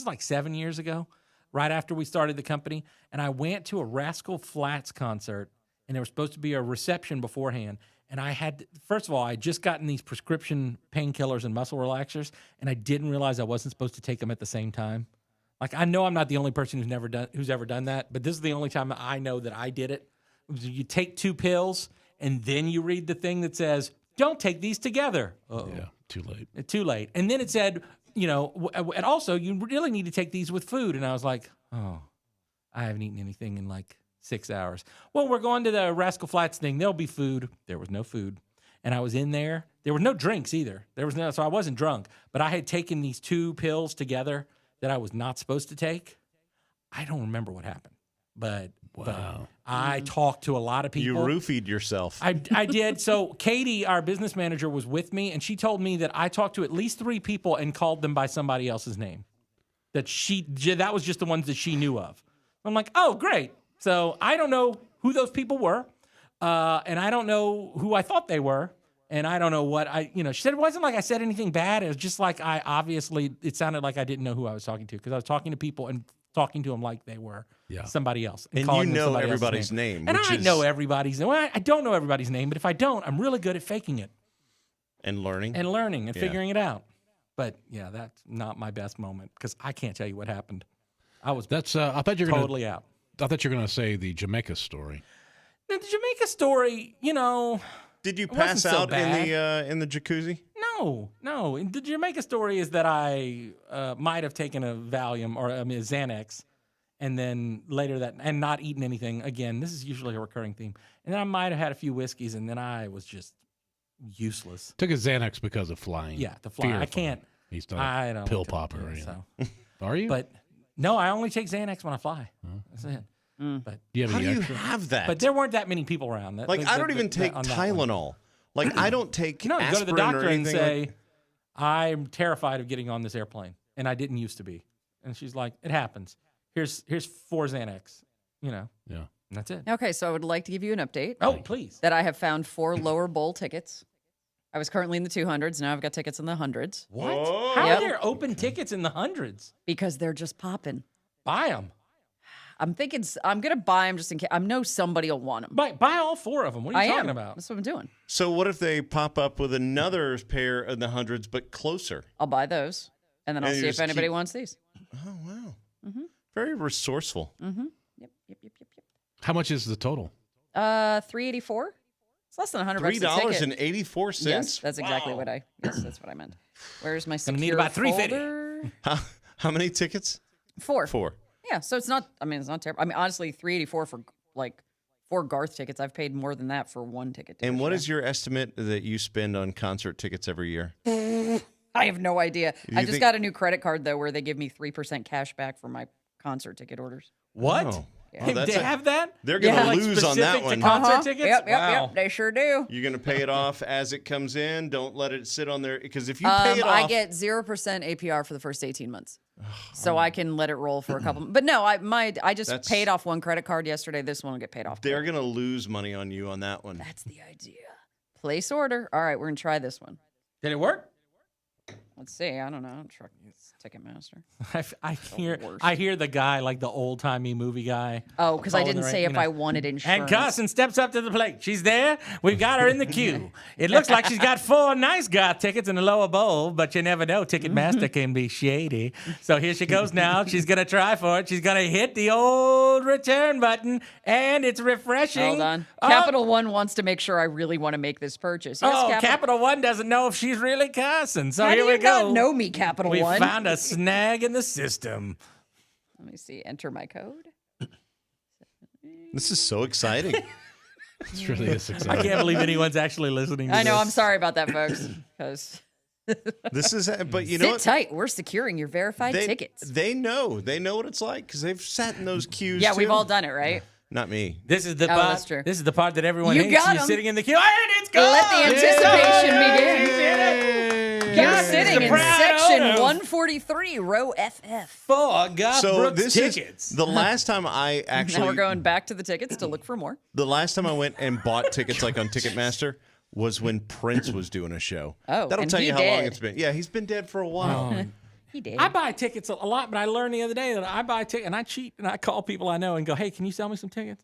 [SPEAKER 2] like 7 years ago, right after we started the company, and I went to a Rascal Flatts concert, and there was supposed to be a reception beforehand. And I had, first of all, I had just gotten these prescription painkillers and muscle relaxers, and I didn't realize I wasn't supposed to take them at the same time. Like, I know I'm not the only person who's ever done that, but this is the only time I know that I did it. You take 2 pills, and then you read the thing that says, "Don't take these together." Uh-oh.
[SPEAKER 4] Yeah, too late.
[SPEAKER 2] Too late. And then it said, and also you really need to take these with food. And I was like, oh, I haven't eaten anything in like 6 hours. Well, we're going to the Rascal Flatts thing. There'll be food. There was no food. And I was in there. There was no drinks either. So I wasn't drunk, but I had taken these 2 pills together that I was not supposed to take. I don't remember what happened, but I talked to a lot of people.
[SPEAKER 3] You roofied yourself.
[SPEAKER 2] I did. So Katie, our business manager, was with me, and she told me that I talked to at least 3 people and called them by somebody else's name. That was just the ones that she knew of. I'm like, oh, great. So I don't know who those people were, and I don't know who I thought they were, and I don't know what she said it wasn't like I said anything bad. It was just like it sounded like I didn't know who I was talking to because I was talking to people and talking to them like they were somebody else.
[SPEAKER 3] And
[SPEAKER 2] calling
[SPEAKER 3] you
[SPEAKER 2] them
[SPEAKER 3] know
[SPEAKER 2] somebody else's
[SPEAKER 3] everybody's name,
[SPEAKER 2] And
[SPEAKER 3] which
[SPEAKER 2] I
[SPEAKER 3] is-
[SPEAKER 2] know everybody's name. Well, I don't know everybody's name, but if I don't, I'm really good at faking it
[SPEAKER 3] And learning.
[SPEAKER 2] and learning and
[SPEAKER 3] Yeah.
[SPEAKER 2] figuring it out. But yeah, that's not my best moment because I can't tell you what happened. I was
[SPEAKER 4] That's. I thought you were
[SPEAKER 2] totally out.
[SPEAKER 4] I thought you were gonna say the Jamaica story.
[SPEAKER 2] Now, the Jamaica story,
[SPEAKER 3] Did you
[SPEAKER 2] it wasn't
[SPEAKER 3] pass
[SPEAKER 2] so
[SPEAKER 3] out
[SPEAKER 2] bad.
[SPEAKER 3] in the jacuzzi?
[SPEAKER 2] No. The Jamaica story is that I might have taken a Valium or a Xanax, and then later and not eaten anything. Again, this is usually a recurring theme. And then I might have had a few whiskeys, and then I was just useless.
[SPEAKER 4] Took a Xanax because of flying.
[SPEAKER 2] Yeah, the fly.
[SPEAKER 4] Fear
[SPEAKER 2] I
[SPEAKER 4] of flying.
[SPEAKER 2] can't.
[SPEAKER 4] He's not
[SPEAKER 2] I
[SPEAKER 4] a
[SPEAKER 2] don't
[SPEAKER 4] pill
[SPEAKER 2] like to-
[SPEAKER 4] popper or
[SPEAKER 2] yeah,
[SPEAKER 4] anything.
[SPEAKER 2] so.
[SPEAKER 4] Are you?
[SPEAKER 2] But no, I only take Xanax when I fly. That's it. But
[SPEAKER 4] do you have
[SPEAKER 3] How do
[SPEAKER 4] any
[SPEAKER 3] you
[SPEAKER 4] extra?
[SPEAKER 3] have that?
[SPEAKER 2] but there weren't that many people around.
[SPEAKER 3] like, I don't even take
[SPEAKER 2] on that one.
[SPEAKER 3] Tylenol. Like, I don't take
[SPEAKER 2] No, you go to the
[SPEAKER 3] aspirin or
[SPEAKER 2] doctor and
[SPEAKER 3] anything
[SPEAKER 2] say,
[SPEAKER 3] like-
[SPEAKER 2] I'm terrified of getting on this airplane, and I didn't used to be. And she's like, it happens. Here's 4 Xanax,
[SPEAKER 4] Yeah.
[SPEAKER 2] and that's it.
[SPEAKER 6] Okay, so I would like to give you an update
[SPEAKER 2] Oh, please.
[SPEAKER 6] that I have found 4 lower bowl tickets. I was currently in the 200s. Now I've got tickets in the hundreds
[SPEAKER 2] What?
[SPEAKER 3] Whoa.
[SPEAKER 2] How
[SPEAKER 6] Yep.
[SPEAKER 2] are there open tickets in the hundreds?
[SPEAKER 6] because they're just popping.
[SPEAKER 2] Buy them.
[SPEAKER 6] I'm thinking I'm gonna buy them just in case. I know somebody will want them.
[SPEAKER 2] Buy all 4 of them. What are you
[SPEAKER 6] I
[SPEAKER 2] talking
[SPEAKER 6] am.
[SPEAKER 2] about?
[SPEAKER 6] That's what I'm doing.
[SPEAKER 3] So what if they pop up with another pair in the hundreds, but closer?
[SPEAKER 6] I'll buy those, and then I'll
[SPEAKER 3] And you
[SPEAKER 6] see if
[SPEAKER 3] just
[SPEAKER 6] anybody
[SPEAKER 3] keep-
[SPEAKER 6] wants these.
[SPEAKER 3] Oh, wow. Very resourceful.
[SPEAKER 6] Yep.
[SPEAKER 4] How much is the total?
[SPEAKER 6] $384. It's less than $100 a ticket.
[SPEAKER 3] $3.84.
[SPEAKER 6] Yes, that's exactly what I. Yes, that's what I meant. Where's my secure
[SPEAKER 2] Gonna need about $3.50.
[SPEAKER 6] folder?
[SPEAKER 3] How many tickets?
[SPEAKER 6] 4.
[SPEAKER 3] 4.
[SPEAKER 6] Yeah, so it's not. I mean, it's not terrible. I mean, honestly, $384 for like 4 Garth tickets. I've paid more than that for 1 ticket. To
[SPEAKER 3] And
[SPEAKER 6] a
[SPEAKER 3] what
[SPEAKER 6] show.
[SPEAKER 3] is your estimate that you spend on concert tickets every year?
[SPEAKER 6] I have no idea. I just
[SPEAKER 3] think-
[SPEAKER 6] got a new credit card though, where they give me 3% cash back for my concert ticket orders.
[SPEAKER 2] What?
[SPEAKER 3] Oh.
[SPEAKER 2] Hey,
[SPEAKER 3] that's
[SPEAKER 2] they
[SPEAKER 3] a-
[SPEAKER 2] have that?
[SPEAKER 3] They're going to
[SPEAKER 6] Yeah.
[SPEAKER 2] Like
[SPEAKER 3] lose on that
[SPEAKER 2] specific to
[SPEAKER 3] one.
[SPEAKER 2] concert tickets?
[SPEAKER 6] Yep,
[SPEAKER 2] Wow.
[SPEAKER 6] yep. They sure do.
[SPEAKER 3] You're going to pay it off as it comes in. Don't let it sit on there. Because if you pay it off.
[SPEAKER 6] I get 0% APR for the first 18 months, so I can let it roll for a couple. But no, I just
[SPEAKER 3] That's-
[SPEAKER 6] paid off 1 credit card yesterday. This one will get paid off.
[SPEAKER 3] They're
[SPEAKER 6] quick.
[SPEAKER 3] going to lose money on you on that one.
[SPEAKER 6] That's the idea. Place order. All right, we're gonna try this one.
[SPEAKER 2] Did it work?
[SPEAKER 6] Let's see. I don't know. Truck Ticketmaster.
[SPEAKER 2] I hear the guy, like the old timey movie guy.
[SPEAKER 6] Oh, because I
[SPEAKER 2] Following
[SPEAKER 6] didn't
[SPEAKER 2] the
[SPEAKER 6] say
[SPEAKER 2] right-
[SPEAKER 6] if
[SPEAKER 2] you know.
[SPEAKER 6] I wanted insurance.
[SPEAKER 2] And Carson steps up to the plate. She's there. We've got her in the queue. It looks like she's got 4 nice Goth tickets in the lower bowl, but you never know. Ticketmaster can be shady. So here she goes now. She's going to try for it. She's going to hit the old return button, and it's refreshing.
[SPEAKER 6] Hold on.
[SPEAKER 2] Oh,
[SPEAKER 6] Capital One wants to make sure I really want to make this purchase. Yes,
[SPEAKER 2] Oh, Capital One doesn't know if she's really Carson. So
[SPEAKER 6] How
[SPEAKER 2] here
[SPEAKER 6] do
[SPEAKER 2] we
[SPEAKER 6] you
[SPEAKER 2] go.
[SPEAKER 6] not know me, Capital
[SPEAKER 2] We
[SPEAKER 6] One?
[SPEAKER 2] found a snag in the system.
[SPEAKER 6] Let me see. Enter my code.
[SPEAKER 3] This is so exciting.
[SPEAKER 4] It's really is
[SPEAKER 2] I
[SPEAKER 4] exciting.
[SPEAKER 2] can't believe anyone's actually listening to
[SPEAKER 6] I know.
[SPEAKER 2] this.
[SPEAKER 6] I'm sorry about that, folks. Because
[SPEAKER 3] This is, but you know
[SPEAKER 6] sit
[SPEAKER 3] what?
[SPEAKER 6] tight. We're securing your verified tickets.
[SPEAKER 3] They know what it's like because they've sat in those queues.
[SPEAKER 6] Yeah, we've
[SPEAKER 3] too.
[SPEAKER 6] all done it, right?
[SPEAKER 3] Not me.
[SPEAKER 2] This is the
[SPEAKER 6] Oh,
[SPEAKER 2] part.
[SPEAKER 6] that's true.
[SPEAKER 2] This is the part that everyone
[SPEAKER 6] You
[SPEAKER 2] hates.
[SPEAKER 6] got
[SPEAKER 2] You're
[SPEAKER 6] 'em.
[SPEAKER 2] sitting in the queue, and it's gone.
[SPEAKER 6] Let the anticipation begin. You're
[SPEAKER 2] Yes,
[SPEAKER 6] sitting
[SPEAKER 2] the
[SPEAKER 6] in
[SPEAKER 2] proud
[SPEAKER 6] section
[SPEAKER 2] owner of
[SPEAKER 6] 143, row FF.
[SPEAKER 2] 4 Garth
[SPEAKER 3] So
[SPEAKER 2] Brooks
[SPEAKER 3] this
[SPEAKER 2] tickets.
[SPEAKER 3] is the last time I
[SPEAKER 6] Now we're
[SPEAKER 3] actually.
[SPEAKER 6] going back to the tickets to look for more.
[SPEAKER 3] The last time I went and bought tickets like on Ticketmaster was when Prince was doing a show.
[SPEAKER 6] Oh,
[SPEAKER 3] that'll
[SPEAKER 6] and
[SPEAKER 3] tell
[SPEAKER 6] he
[SPEAKER 3] you how long
[SPEAKER 6] did.
[SPEAKER 3] it's been. Yeah, he's been dead for a while.
[SPEAKER 6] He did.
[SPEAKER 2] I buy tickets a lot, but I learned the other day that I buy tickets and I cheat and I call people I know and go, "Hey, can you sell me some tickets?"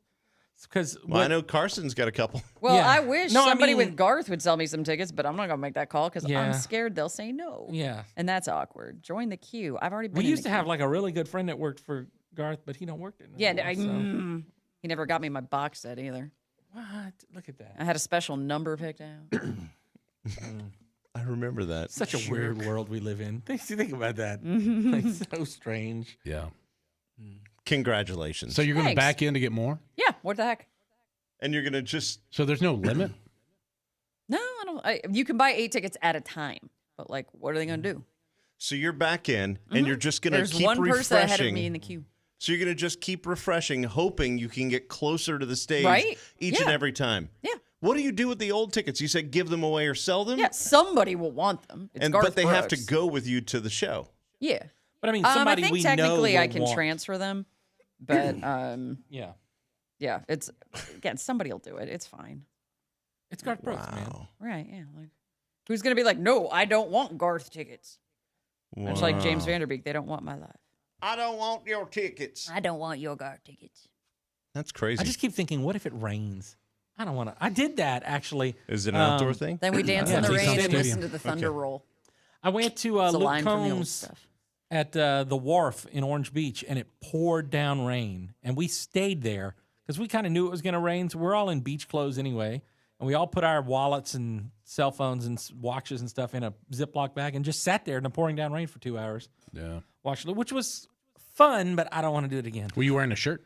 [SPEAKER 2] Because
[SPEAKER 3] Well, I know Carson's got a couple.
[SPEAKER 6] Well,
[SPEAKER 2] Yeah.
[SPEAKER 6] I wish
[SPEAKER 2] No, I
[SPEAKER 6] somebody
[SPEAKER 2] mean-
[SPEAKER 6] with Garth would sell me some tickets, but I'm not gonna make that call because
[SPEAKER 2] Yeah.
[SPEAKER 6] I'm scared they'll say no.
[SPEAKER 2] Yeah.
[SPEAKER 6] and that's awkward. Join the queue. I've already been.
[SPEAKER 2] we
[SPEAKER 6] in
[SPEAKER 2] used
[SPEAKER 6] the
[SPEAKER 2] to have
[SPEAKER 6] queue.
[SPEAKER 2] like a really good friend that worked for Garth, but he don't work there.
[SPEAKER 6] Yeah,
[SPEAKER 2] anymore, so-
[SPEAKER 6] he never got me my box set either.
[SPEAKER 2] What? Look at that.
[SPEAKER 6] I had a special number picked out.
[SPEAKER 3] I remember that.
[SPEAKER 2] Such a weird world we live in. Think about that.
[SPEAKER 6] Mm-hmm.
[SPEAKER 2] Like, so strange.
[SPEAKER 4] Yeah.
[SPEAKER 3] Congratulations.
[SPEAKER 4] So you're going to
[SPEAKER 6] Thanks.
[SPEAKER 4] back in to get more?
[SPEAKER 6] Yeah, what the heck?
[SPEAKER 3] and you're gonna just
[SPEAKER 4] So there's no limit?
[SPEAKER 6] No, I don't. You can buy 8 tickets at a time, but like, what are they gonna do?
[SPEAKER 3] so you're back in, and you're just gonna
[SPEAKER 6] There's
[SPEAKER 3] keep
[SPEAKER 6] one person ahead of
[SPEAKER 3] refreshing.
[SPEAKER 6] me in the queue.
[SPEAKER 3] So you're gonna just keep refreshing, hoping you can get closer to the stage
[SPEAKER 6] Right?
[SPEAKER 3] each and
[SPEAKER 6] Yeah.
[SPEAKER 3] every time.
[SPEAKER 6] Yeah.
[SPEAKER 3] What do you do with the old tickets? You said give them away or sell them.
[SPEAKER 6] Yeah, somebody will want them. It's
[SPEAKER 3] and
[SPEAKER 6] Garth
[SPEAKER 3] but they have to
[SPEAKER 6] Brooks.
[SPEAKER 3] go with you to the show.
[SPEAKER 6] Yeah.
[SPEAKER 2] But I mean,
[SPEAKER 6] I
[SPEAKER 2] somebody
[SPEAKER 6] think
[SPEAKER 2] we know
[SPEAKER 6] technically I
[SPEAKER 2] will
[SPEAKER 6] can
[SPEAKER 2] want.
[SPEAKER 6] transfer them, but
[SPEAKER 2] Yeah,
[SPEAKER 6] yeah, it's again somebody will do it. It's fine.
[SPEAKER 2] it's Garth Brooks, man.
[SPEAKER 3] Wow.
[SPEAKER 6] Right? Yeah. Like, who's gonna be like, no, I don't want Garth tickets. It's like James Vanderbeek. They don't want my life.
[SPEAKER 3] I don't want your tickets.
[SPEAKER 6] I don't want your Garth tickets.
[SPEAKER 3] That's crazy.
[SPEAKER 2] I just keep thinking, what if it rains? I don't want to. I did that actually.
[SPEAKER 3] Is it an outdoor thing?
[SPEAKER 6] Then we dance
[SPEAKER 2] Yeah,
[SPEAKER 6] in the
[SPEAKER 2] Keystone
[SPEAKER 6] rain and
[SPEAKER 2] Stadium.
[SPEAKER 6] listen to the thunder roll.
[SPEAKER 2] I went to
[SPEAKER 6] It's a
[SPEAKER 2] Luke
[SPEAKER 6] line from the old
[SPEAKER 2] Combs
[SPEAKER 6] stuff.
[SPEAKER 2] at the wharf in Orange Beach, and it poured down rain, and we stayed there because we kind of knew it was going to rain. So we're all in beach clothes anyway, and we all put our wallets and cell phones and watches and stuff in a Ziploc bag and just sat there in the pouring down rain for 2 hours.
[SPEAKER 4] Yeah.
[SPEAKER 2] Watched it, which was fun, but I don't want to do it again.
[SPEAKER 4] Were you wearing a shirt?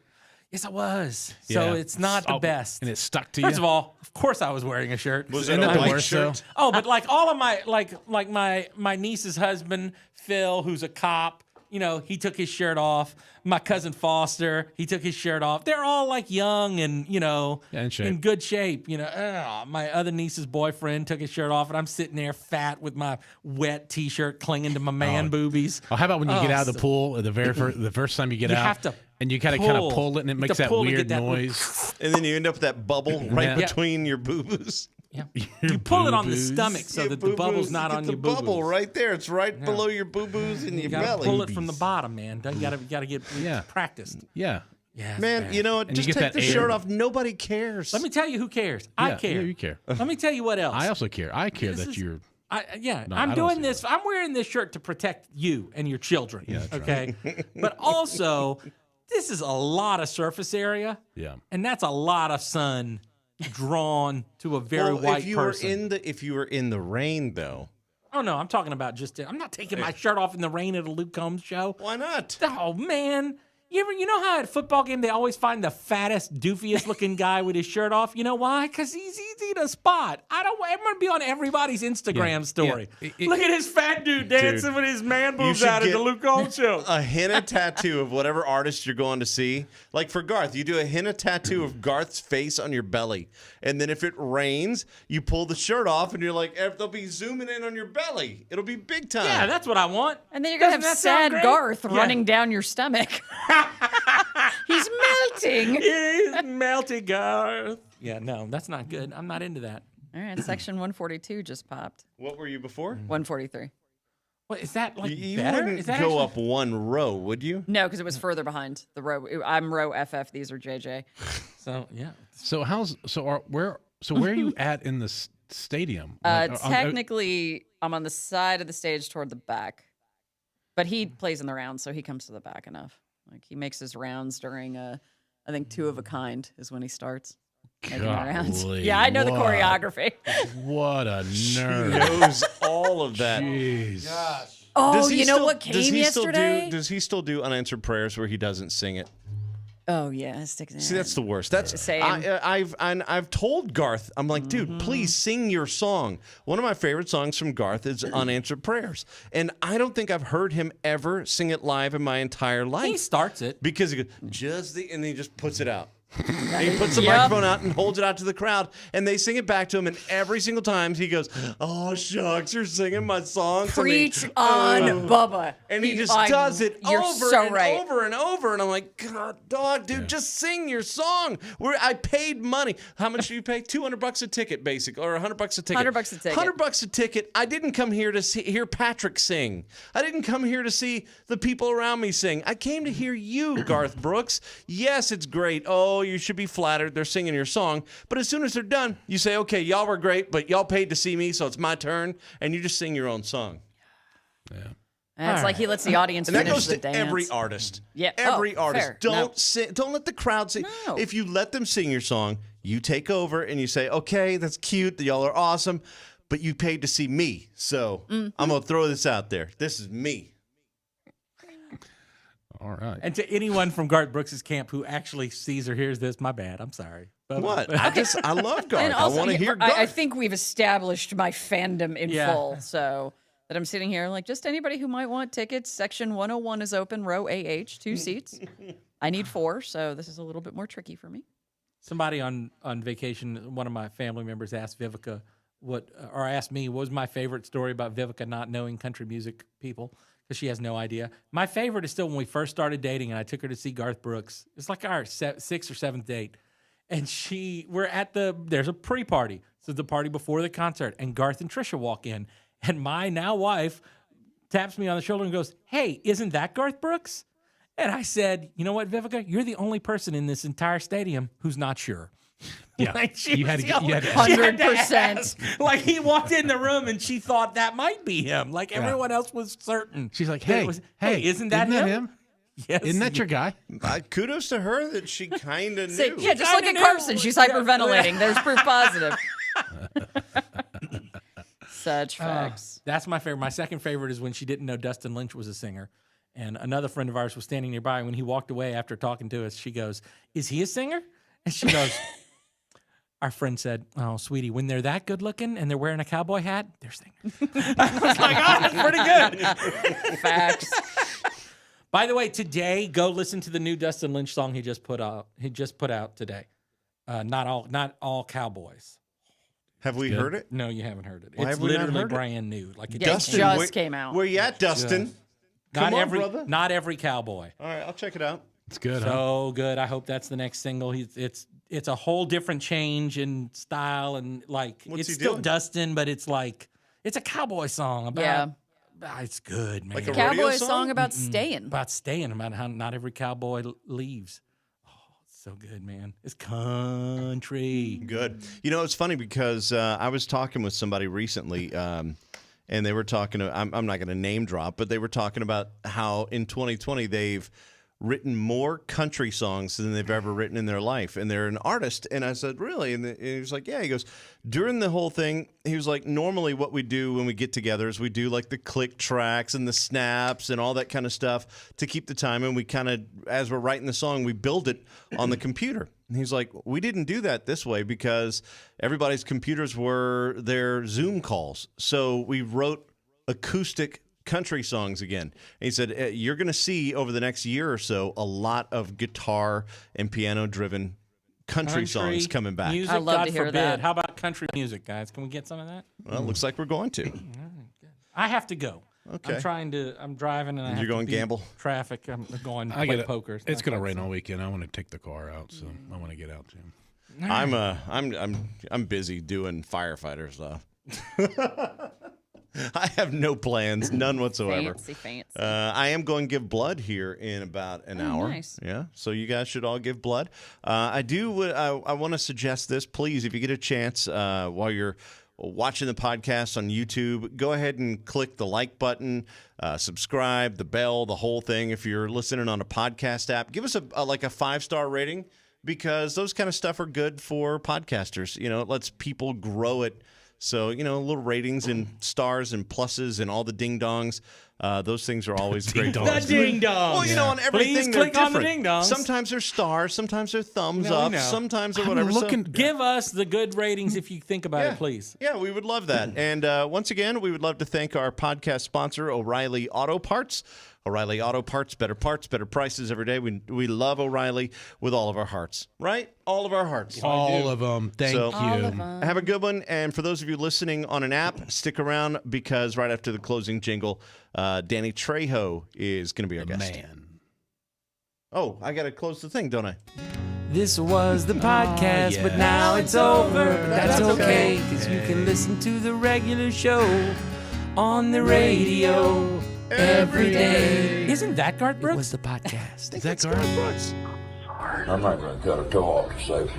[SPEAKER 2] Yes, I was. So
[SPEAKER 4] Yeah.
[SPEAKER 2] it's not the
[SPEAKER 4] Oh,
[SPEAKER 2] best.
[SPEAKER 4] And it stuck to you.
[SPEAKER 2] First of all, of course I was wearing a shirt.
[SPEAKER 3] Was
[SPEAKER 4] Isn't
[SPEAKER 3] it a
[SPEAKER 4] that the
[SPEAKER 3] white
[SPEAKER 4] worst,
[SPEAKER 3] shirt?
[SPEAKER 4] though?
[SPEAKER 2] Oh, but like all of my like my niece's husband, Phil, who's a cop, you know, he took his shirt off. My cousin Foster, he took his shirt off. They're all like young and, you know,
[SPEAKER 4] Yeah, in shape.
[SPEAKER 2] in good shape. You know, my other niece's boyfriend took his shirt off, and I'm sitting there fat with my wet T-shirt clinging to my man boobies.
[SPEAKER 4] Oh, how about when you get out of the
[SPEAKER 2] so-
[SPEAKER 4] pool the first time you get
[SPEAKER 2] You
[SPEAKER 4] out?
[SPEAKER 2] have to
[SPEAKER 4] and you kind of
[SPEAKER 2] pull.
[SPEAKER 4] pull it, and it
[SPEAKER 2] You
[SPEAKER 4] makes
[SPEAKER 2] have to
[SPEAKER 4] that
[SPEAKER 2] pull to
[SPEAKER 4] weird
[SPEAKER 2] get that
[SPEAKER 4] noise.
[SPEAKER 3] And then you end up with that bubble right
[SPEAKER 4] Yeah.
[SPEAKER 3] between your boo-boos.
[SPEAKER 2] Yeah. You pull it on the
[SPEAKER 4] boo-boos.
[SPEAKER 2] stomach so
[SPEAKER 3] Your
[SPEAKER 2] that the bubble's
[SPEAKER 3] boo-boos,
[SPEAKER 2] not
[SPEAKER 3] you
[SPEAKER 2] on
[SPEAKER 3] get
[SPEAKER 2] your
[SPEAKER 3] the
[SPEAKER 2] boo-boos.
[SPEAKER 3] bubble right there. It's right below your boo-boos and your
[SPEAKER 2] You gotta
[SPEAKER 3] belly.
[SPEAKER 2] pull it from the bottom, man. You gotta get
[SPEAKER 4] Yeah.
[SPEAKER 2] practiced.
[SPEAKER 4] Yeah.
[SPEAKER 2] Yeah, it's
[SPEAKER 3] Man,
[SPEAKER 2] bad.
[SPEAKER 3] you know what?
[SPEAKER 4] And you
[SPEAKER 3] Just
[SPEAKER 4] get
[SPEAKER 3] take
[SPEAKER 4] that
[SPEAKER 3] the
[SPEAKER 4] air.
[SPEAKER 3] shirt off. Nobody cares.
[SPEAKER 2] Let me tell you who cares. I
[SPEAKER 4] Yeah,
[SPEAKER 2] care.
[SPEAKER 4] Yeah, you care.
[SPEAKER 2] Let me tell you what else.
[SPEAKER 4] I also care. I care
[SPEAKER 2] This
[SPEAKER 4] that
[SPEAKER 2] is-
[SPEAKER 4] you're.
[SPEAKER 2] No,
[SPEAKER 4] I
[SPEAKER 2] I'm
[SPEAKER 4] don't
[SPEAKER 2] doing
[SPEAKER 4] see
[SPEAKER 2] this. I'm wearing this shirt to protect you and your children.
[SPEAKER 4] Yeah, that's
[SPEAKER 2] okay. But also, this is a lot of surface area,
[SPEAKER 4] Yeah.
[SPEAKER 2] and that's a lot of sun drawn to a very
[SPEAKER 3] Well,
[SPEAKER 2] white
[SPEAKER 3] if you
[SPEAKER 2] person.
[SPEAKER 3] if you were in the rain though,
[SPEAKER 2] Oh no, I'm talking about I'm not taking my shirt off in the rain at a Luke Combs show.
[SPEAKER 3] why not?
[SPEAKER 2] Oh man. You know how at a football game they always find the fattest, doofiest looking guy with his shirt off? You know why? Because he's easy to spot. I'm gonna be on everybody's Instagram story.
[SPEAKER 4] Yeah.
[SPEAKER 2] Look at his fat dude dancing with his man boobs
[SPEAKER 3] should
[SPEAKER 2] out at
[SPEAKER 3] get
[SPEAKER 2] the Luke Combs show.
[SPEAKER 3] A henna tattoo of whatever artist you're going to see. Like for Garth, you do a henna tattoo of Garth's face on your belly. And then if it rains, you pull the shirt off and you're like, they'll be zooming in on your belly. It'll be big time.
[SPEAKER 2] Yeah, that's what I want.
[SPEAKER 6] And then you're gonna have
[SPEAKER 2] Doesn't that sound
[SPEAKER 6] sad
[SPEAKER 2] great?
[SPEAKER 6] Garth
[SPEAKER 2] Yeah.
[SPEAKER 6] running down your stomach. He's melting.
[SPEAKER 2] He's melty Garth. Yeah, no, that's not good. I'm not into that.
[SPEAKER 6] All right, section 142 just popped.
[SPEAKER 3] What were you before?
[SPEAKER 6] 143.
[SPEAKER 2] What is that like
[SPEAKER 3] You
[SPEAKER 2] better?
[SPEAKER 3] wouldn't
[SPEAKER 2] Is that
[SPEAKER 3] go
[SPEAKER 2] actually-
[SPEAKER 3] up one row, would you?
[SPEAKER 6] No, because it was further behind the row. I'm row FF. These are JJ.
[SPEAKER 2] So yeah.
[SPEAKER 4] Where are you at in the stadium? Like,
[SPEAKER 6] Technically, I'm on the side of the stage toward the back, but he plays in the rounds, so he comes to the back enough. Like he makes his rounds during I think 2 of a kind is when he starts making the rounds.
[SPEAKER 4] Golly,
[SPEAKER 6] Yeah, I know the
[SPEAKER 4] what?
[SPEAKER 6] choreography.
[SPEAKER 4] What a nerd.
[SPEAKER 3] Knows all of that.
[SPEAKER 4] Jeez.
[SPEAKER 6] Oh,
[SPEAKER 3] Does he
[SPEAKER 6] you know
[SPEAKER 3] still-
[SPEAKER 6] what
[SPEAKER 3] does
[SPEAKER 6] came
[SPEAKER 3] he still
[SPEAKER 6] yesterday?
[SPEAKER 3] does he still do unanswered prayers where he doesn't sing it?
[SPEAKER 6] Oh yeah, it sticks in.
[SPEAKER 3] See, that's the worst. That's
[SPEAKER 6] Same.
[SPEAKER 3] I've told Garth, I'm like, dude, please sing your song. One of my favorite songs from Garth is Unanswered Prayers, and I don't think I've heard him ever sing it live in my entire life.
[SPEAKER 2] He starts it.
[SPEAKER 3] Because he goes, and he just puts it out. And he puts the
[SPEAKER 6] Yep.
[SPEAKER 3] microphone out and holds it out to the crowd, and they sing it back to him. And every single time he goes, "Oh shucks, you're singing my song." to me."
[SPEAKER 6] Preach on Bubba.
[SPEAKER 3] And he just
[SPEAKER 6] I-
[SPEAKER 3] does it
[SPEAKER 6] you're
[SPEAKER 3] over
[SPEAKER 6] so
[SPEAKER 3] and
[SPEAKER 6] right.
[SPEAKER 3] over and over. And I'm like, God, dog, dude, just sing your song. I paid money. How much do you pay? $200 a ticket, basically, or $100 a ticket.
[SPEAKER 6] $100 a ticket.
[SPEAKER 3] $100 a ticket. I didn't come here to hear Patrick sing. I didn't come here to see the people around me sing. I came to hear you, Garth Brooks. Yes, it's great. Oh, you should be flattered. They're singing your song. But as soon as they're done, you say, okay, y'all were great, but y'all paid to see me, so it's my turn. And you just sing your own song.
[SPEAKER 6] And it's like he lets the audience
[SPEAKER 3] And that
[SPEAKER 6] finish
[SPEAKER 3] goes
[SPEAKER 6] the
[SPEAKER 3] to
[SPEAKER 6] dance.
[SPEAKER 3] every artist.
[SPEAKER 6] Yeah.
[SPEAKER 3] Every
[SPEAKER 6] Oh,
[SPEAKER 3] artist.
[SPEAKER 6] fair.
[SPEAKER 3] Don't let the crowd sing.
[SPEAKER 6] No.
[SPEAKER 3] If you let them sing your song, you take over and you say, okay, that's cute. Y'all are awesome. But you paid to see me. So
[SPEAKER 6] Mm-hmm.
[SPEAKER 3] I'm going to throw this out there. This is me.
[SPEAKER 4] All right.
[SPEAKER 2] And to anyone from Garth Brooks' camp who actually sees or hears this, my bad. I'm sorry. But,
[SPEAKER 3] What? I love Garth.
[SPEAKER 6] And
[SPEAKER 3] I
[SPEAKER 6] also,
[SPEAKER 3] want to
[SPEAKER 6] yeah,
[SPEAKER 3] hear Garth.
[SPEAKER 6] I think we've established my fandom in
[SPEAKER 2] Yeah.
[SPEAKER 6] full. So that I'm sitting here like just anybody who might want tickets. Section 101 is open, row AH, 2 seats. I need 4, so this is a little bit more tricky for me.
[SPEAKER 2] Somebody on vacation, one of my family members asked Vivica asked me, what was my favorite story about Vivica not knowing country music people? Because she has no idea. My favorite is still when we first started dating and I took her to see Garth Brooks. It's like our 6th or 7th date. And we're at there's a pre-party. So the party before the concert. And Garth and Trisha walk in. And my now wife taps me on the shoulder and goes, hey, isn't that Garth Brooks? And I said, you know what, Vivica? You're the only person in this entire stadium who's not sure.
[SPEAKER 4] Yeah.
[SPEAKER 2] Like, she
[SPEAKER 4] You had
[SPEAKER 2] was
[SPEAKER 4] to
[SPEAKER 2] the
[SPEAKER 4] get- you
[SPEAKER 2] only-
[SPEAKER 4] had to-
[SPEAKER 2] she had to
[SPEAKER 6] 100%.
[SPEAKER 2] ask. Like he walked in the room and she thought that might be him. Like everyone else was certain.
[SPEAKER 4] She's like,
[SPEAKER 2] that it
[SPEAKER 4] hey,
[SPEAKER 2] was-
[SPEAKER 4] hey,
[SPEAKER 2] isn't that him? Yes.
[SPEAKER 4] Isn't that your guy?
[SPEAKER 3] Kudos to her that she kind of
[SPEAKER 6] Say,
[SPEAKER 3] knew.
[SPEAKER 6] yeah, just look
[SPEAKER 2] kinda
[SPEAKER 6] at
[SPEAKER 2] knew.
[SPEAKER 6] Carson. She's hyperventilating. There's proof positive. Such facts.
[SPEAKER 2] That's my favorite. My second favorite is when she didn't know Dustin Lynch was a singer. And another friend of ours was standing nearby. And when he walked away after talking to us, she goes, "Is he a singer?" And she goes, "Our friend said, oh, sweetie, when they're that good looking and they're wearing a cowboy hat, they're singers." I was like, oh, that's pretty good.
[SPEAKER 6] Facts.
[SPEAKER 2] By the way, today, go listen to the new Dustin Lynch song he just put out. He just put out today. Not all cowboys.
[SPEAKER 3] Have we heard it?
[SPEAKER 2] No, you haven't heard it.
[SPEAKER 3] Why
[SPEAKER 2] It's
[SPEAKER 3] have we not
[SPEAKER 2] literally
[SPEAKER 3] heard it?
[SPEAKER 2] brand new. Like it
[SPEAKER 6] Dustin,
[SPEAKER 2] just
[SPEAKER 6] just came out.
[SPEAKER 3] Where you at, Dustin? Come on, brother.
[SPEAKER 2] Not every cowboy.
[SPEAKER 3] All right, I'll check it out.
[SPEAKER 4] It's good, huh?
[SPEAKER 2] So good. I hope that's the next single. It's a whole different change in style and like
[SPEAKER 3] What's
[SPEAKER 2] it's
[SPEAKER 3] he
[SPEAKER 2] still
[SPEAKER 3] doing?
[SPEAKER 2] Dustin, but it's like it's a cowboy song about.
[SPEAKER 6] Yeah.
[SPEAKER 2] It's good, man.
[SPEAKER 3] Like a
[SPEAKER 6] Cowboy
[SPEAKER 3] rodeo
[SPEAKER 6] song
[SPEAKER 3] song?
[SPEAKER 6] about staying.
[SPEAKER 2] About staying, about how not every cowboy leaves. Oh, it's so good, man. It's country.
[SPEAKER 3] Good. You know, it's funny because I was talking with somebody recently, and they were talking. I'm not going to name drop, but they were talking about how in 2020 they've written more country songs than they've ever written in their life, and they're an artist. And I said, really? And he was like, yeah. He goes, during the whole thing, he was like, normally what we do when we get together is we do like the click tracks and the snaps and all that kind of stuff to keep the time. And we kind of, as we're writing the song, we build it on the computer. And he's like, we didn't do that this way because everybody's computers were their Zoom calls. So we wrote acoustic country songs again. And he said, you're going to see over the next year or so a lot of guitar and piano driven country songs coming back.
[SPEAKER 2] Music,
[SPEAKER 6] I love
[SPEAKER 2] God
[SPEAKER 6] to hear
[SPEAKER 2] forbid.
[SPEAKER 6] that.
[SPEAKER 2] How about country music, guys? Can we get some of that?
[SPEAKER 3] Well, it looks like we're going to.
[SPEAKER 2] I have to go.
[SPEAKER 3] Okay.
[SPEAKER 2] I'm driving and I have
[SPEAKER 3] You're
[SPEAKER 2] to
[SPEAKER 3] going
[SPEAKER 2] beat
[SPEAKER 3] gamble?
[SPEAKER 2] Traffic. I'm going to
[SPEAKER 4] I
[SPEAKER 2] play
[SPEAKER 4] get it.
[SPEAKER 2] poker.
[SPEAKER 4] It's going to rain all weekend. I want to take the car out, so I want to get out, Jim.
[SPEAKER 3] I'm busy doing firefighter stuff. I have no plans, none whatsoever.
[SPEAKER 6] Fancy.
[SPEAKER 3] I am going to give blood here in about an hour.
[SPEAKER 6] Nice.
[SPEAKER 3] Yeah, so you guys should all give blood. I want to suggest this, please, if you get a chance while you're watching the podcast on YouTube, go ahead and click the like button, subscribe, the bell, the whole thing. If you're listening on a podcast app, give us a 5-star rating because those kind of stuff are good for podcasters. You know, it lets people grow it. So, you know, little ratings and stars and pluses and all the ding-dongs. Those things are always great.
[SPEAKER 2] The ding dong.
[SPEAKER 3] Well, you know, on everything
[SPEAKER 2] Please
[SPEAKER 3] they're
[SPEAKER 2] click on the
[SPEAKER 3] different.
[SPEAKER 2] ding dongs.
[SPEAKER 3] Sometimes they're stars, sometimes they're thumbs
[SPEAKER 2] No, we
[SPEAKER 3] up,
[SPEAKER 2] know.
[SPEAKER 3] sometimes they're whatever. So-
[SPEAKER 2] Give us the good ratings if you think about it, please.
[SPEAKER 3] Yeah, we would love that. And once again, we would love to thank our podcast sponsor, O'Reilly Auto Parts. O'Reilly Auto Parts, better prices every day. We love O'Reilly with all of our hearts, right? All of our hearts.
[SPEAKER 4] All of them. Thank
[SPEAKER 3] So-
[SPEAKER 4] you.
[SPEAKER 6] All of 'em.
[SPEAKER 3] Have a good one. And for those of you listening on an app, stick around because right after the closing jingle, Danny Trejo is going to be our guest.
[SPEAKER 4] Man.
[SPEAKER 3] Oh, I got to close the thing, don't I?
[SPEAKER 2] This was the podcast, but now it's over. But that's okay, because you can listen to the regular show on the radio every day. Isn't that Garth Brooks? It was the podcast.
[SPEAKER 4] Is that Garth?
[SPEAKER 3] Brooks.
[SPEAKER 5] I'm not going to cut a toe off to save $300.